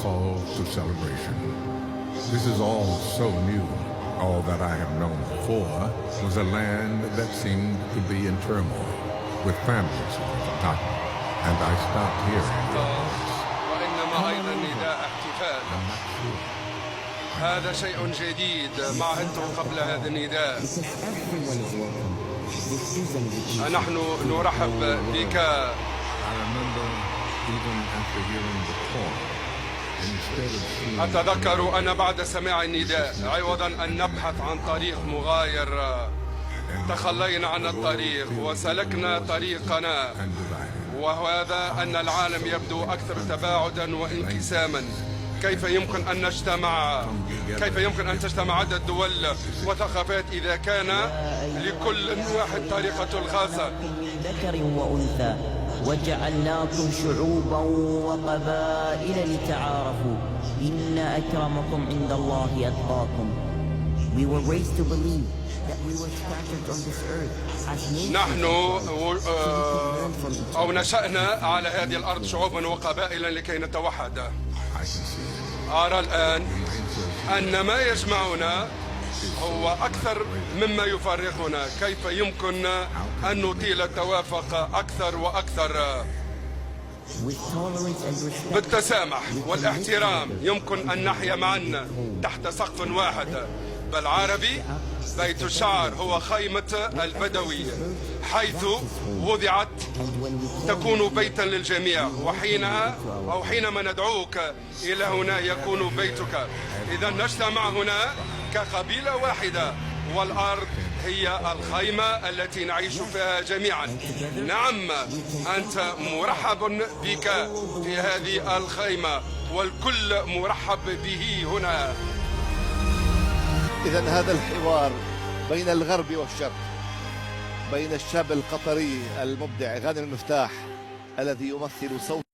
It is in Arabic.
call to celebration. This is all so new. All that I have known before was a land that seemed to be in turmoil, with families who were forgotten. And I stopped hearing their voice. وإنما أيضا نداء احتفال. هذا شيء جديد ما عهدته قبل هذا النداء. نحن نرحب بك. أتذكر أن بعد سماع النداء عوضا أن نبحث عن طريق مغاير تخلينا عن الطريق وسلكنا طريقنا، وهذا أن العالم يبدو أكثر تباعدا وانقساما. كيف يمكن أن نجتمع؟ كيف يمكن أن تجتمع عدة دول وثقافات إذا كان لكل واحد طريقة الخاصة؟ من ذكر وأنثى وجعلناكم شعوبا وقبائل لتعارفوا إن أكرمكم عند الله أتقاكم. We were raised to believe that we were scattered on this earth as nations. نحن أو نشأنا على هذه الأرض شعوبا وقبائلا لكي نتوحد. أرى الآن أن ما يجمعنا هو أكثر مما يفرقنا. كيف يمكن أن نطيل التوافق أكثر وأكثر؟ بالتسامح والاحترام يمكن أن نحيا معا تحت سقف واحد. بالعربي بيت الشعر هو خيمة البدوي، حيث وضعت تكون بيتا للجميع، حينما ندعوك إلى هنا يكون بيتك. إذا نجتمع هنا كقبيلة واحدة، والأرض هي الخيمة التي نعيش فيها جميعا. نعم، أنت مرحب بك في هذه الخيمة، والكل مرحب به هنا. إذن هذا الحوار بين الغرب والشرق، بين الشاب القطري المبدع غانم المفتاح الذي يمثل صوت